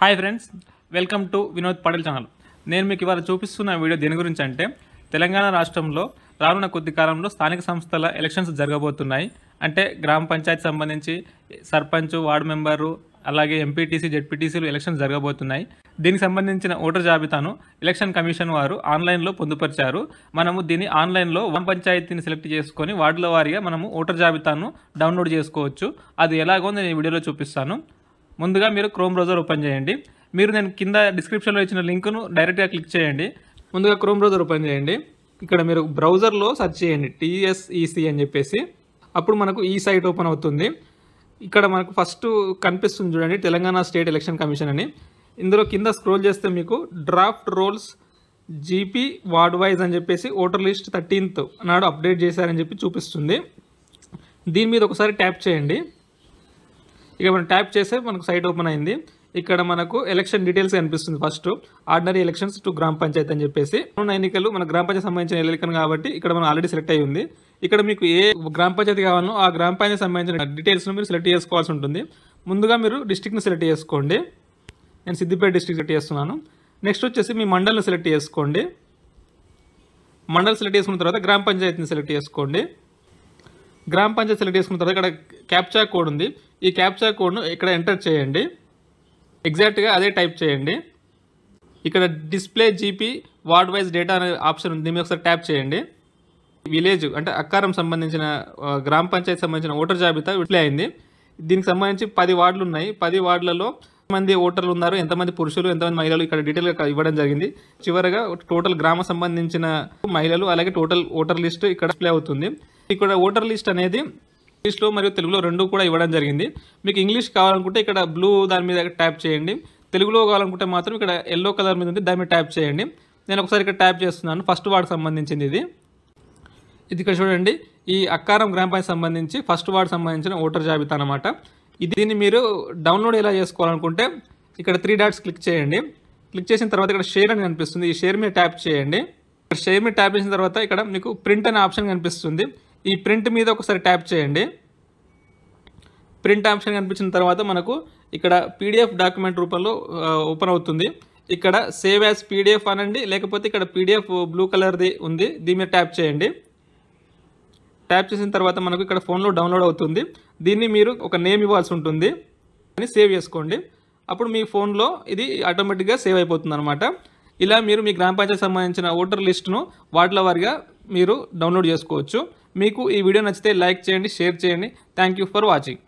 Hi friends, welcome to Vinod Patel channel. నేను మీకు ఇవాళ చూపిస్తున్న వీడియో దేని గురించి అంటే, తెలంగాణ రాష్ట్రంలో రానున్న కొద్ది కాలంలో స్థానిక సంస్థల ఎలక్షన్స్ జరగబోతున్నాయి. అంటే గ్రామ పంచాయతీ సంబంధించి సర్పంచ్, వార్డు మెంబరు, అలాగే ఎంపీటీసీ, జెడ్పీటీసీలు ఎలక్షన్స్ జరగబోతున్నాయి. దీనికి సంబంధించిన ఓటర్ జాబితాను ఎలక్షన్ కమిషన్ వారు ఆన్లైన్లో పొందుపరిచారు. మనము దీన్ని ఆన్లైన్లో గ్రామ పంచాయతీని సెలెక్ట్ చేసుకొని వార్డుల వారీగా మనము ఓటర్ జాబితాను డౌన్లోడ్ చేసుకోవచ్చు. అది ఎలాగో నేను ఈ వీడియోలో చూపిస్తాను. ముందుగా మీరు క్రోమ్ బ్రౌజర్ ఓపెన్ చేయండి. నేను కింద డిస్క్రిప్షన్లో ఇచ్చిన లింక్ను డైరెక్ట్గా క్లిక్ చేయండి. ముందుగా క్రోమ్ బ్రౌజర్ ఓపెన్ చేయండి. ఇక్కడ మీరు బ్రౌజర్లో సెర్చ్ చేయండి TSEC అని చెప్పేసి. అప్పుడు మనకు ఈ సైట్ ఓపెన్ అవుతుంది. ఇక్కడ మనకు ఫస్ట్ కనిపిస్తుంది చూడండి, తెలంగాణ స్టేట్ ఎలక్షన్ కమిషన్ అని. ఇందులో కింద స్క్రోల్ చేస్తే మీకు draft rolls GP ward wise అని చెప్పేసి ఓటర్ లిస్ట్ 13th నాడు అప్డేట్ చేశారని చెప్పి చూపిస్తుంది. దీని మీద ఒకసారి ట్యాప్ చేయండి. ఇక మనం ట్యాప్ చేస్తే మనకు సైట్ ఓపెన్ అయింది. ఇక్కడ మనకు ఎలక్షన్ డీటెయిల్స్ కనిపిస్తుంది. ఫస్ట్ ఆర్డినరీ ఎలక్షన్స్ టు గ్రామ పంచాయతీ అని చెప్పేసి ఉన్న ఎన్నికలు మన గ్రామ పంచాయతీ సంబంధించిన ఎన్నికలు కాబట్టి ఇక్కడ మనం ఆల్రెడీ సెలెక్ట్ అయ్యి ఉంది. ఇక్కడ మీకు ఏ గ్రామ పంచాయతీ కావాలో ఆ గ్రామ పంచాయతీ సంబంధించిన డీటెయిల్స్ను మీరు సెలెక్ట్ చేసుకోవాల్సి ఉంటుంది. ముందుగా మీరు డిస్ట్రిక్ట్ని సెలెక్ట్ చేసుకోండి. నేను సిద్దిపేట డిస్ట్రిక్ట్ సెలెక్ట్ చేస్తున్నాను. నెక్స్ట్ వచ్చేసి మీ మండల్ని సెలెక్ట్ చేసుకోండి. మండల్ సెలెక్ట్ చేసుకున్న తర్వాత గ్రామ పంచాయతీని సెలెక్ట్ చేసుకోండి. గ్రామ పంచాయతీ సెలెక్ట్ చేసుకున్న తర్వాత ఇక్కడ క్యాప్చా కోడ్ ఉంది. ఈ క్యాప్చా కోడ్ను ఇక్కడ ఎంటర్ చేయండి. ఎగ్జాక్ట్గా అదే టైప్ చేయండి. ఇక్కడ display GP ward wise data అనే ఆప్షన్ ఉంది. మీరు ఒకసారి ట్యాప్ చేయండి. విలేజ్ అంటే అక్కారం సంబంధించిన గ్రామ పంచాయతీ సంబంధించిన ఓటర్ జాబితా డిస్ప్లే అయింది. దీనికి సంబంధించి 10 వార్డులు ఉన్నాయి. 10 వార్డులలో ఎంతమంది ఓటర్లు ఉన్నారు, ఎంతమంది పురుషులు, ఎంతమంది మహిళలు ఇక్కడ డీటెయిల్గా ఇవ్వడం జరిగింది. చివరగా టోటల్ గ్రామ సంబంధించిన మహిళలు అలాగే టోటల్ ఓటర్ లిస్ట్ ఇక్కడ డిస్ప్లే అవుతుంది. ఇక్కడ ఓటర్ లిస్ట్ అనేది ఇంగ్లీష్లో మరియు తెలుగులో రెండు కూడా ఇవ్వడం జరిగింది. మీకు ఇంగ్లీష్ కావాలనుకుంటే ఇక్కడ బ్లూ దాని మీద ట్యాప్ చేయండి. తెలుగులో కావాలనుకుంటే మాత్రం ఇక్కడ ఎల్లో కలర్ మీద ఉంది, దాని మీద ట్యాప్ చేయండి. నేను ఒకసారి ఇక్కడ ట్యాప్ చేస్తున్నాను. ఫస్ట్ వార్డుకి సంబంధించింది ఇది ఇక్కడ చూడండి. ఈ అక్కారం గ్రామ పంచాయతీ సంబంధించి ఫస్ట్ వార్డు సంబంధించిన ఓటర్ జాబితా అనమాట. దీన్ని మీరు డౌన్లోడ్ ఎలా చేసుకోవాలనుకుంటే ఇక్కడ 3 డాట్స్ క్లిక్ చేయండి. క్లిక్ చేసిన తర్వాత ఇక్కడ షేర్ అని కనిపిస్తుంది. ఈ షేర్ మీద ట్యాప్ చేయండి. షేర్ మీద ట్యాప్ చేసిన తర్వాత ఇక్కడ మీకు ప్రింట్ అనే ఆప్షన్ కనిపిస్తుంది. ఈ ప్రింట్ మీద ఒకసారి ట్యాప్ చేయండి. ప్రింట్ ఆప్షన్ కనిపించిన తర్వాత మనకు ఇక్కడ PDF డాక్యుమెంట్ రూపంలో ఓపెన్ అవుతుంది. ఇక్కడ సేవ్ యాజ్ PDF అనండి, లేకపోతే ఇక్కడ PDF బ్లూ కలర్ది ఉంది, దీని మీద ట్యాప్ చేయండి. ట్యాప్ చేసిన తర్వాత మనకు ఇక్కడ ఫోన్లో డౌన్లోడ్ అవుతుంది. దీన్ని మీరు ఒక నేమ్ ఇవ్వాల్సి ఉంటుంది అని సేవ్ చేసుకోండి. అప్పుడు మీ ఫోన్లో ఇది ఆటోమేటిక్గా సేవ్ అయిపోతుంది అనమాట. ఇలా మీరు మీ గ్రామ పంచాయతీ సంబంధించిన ఓటర్ లిస్టును వార్డుల వారీగా మీరు డౌన్లోడ్ చేసుకోవచ్చు. మీకు ఈ వీడియో నచ్చితే లైక్ చేయండి, షేర్ చేయండి. Thank you for watching.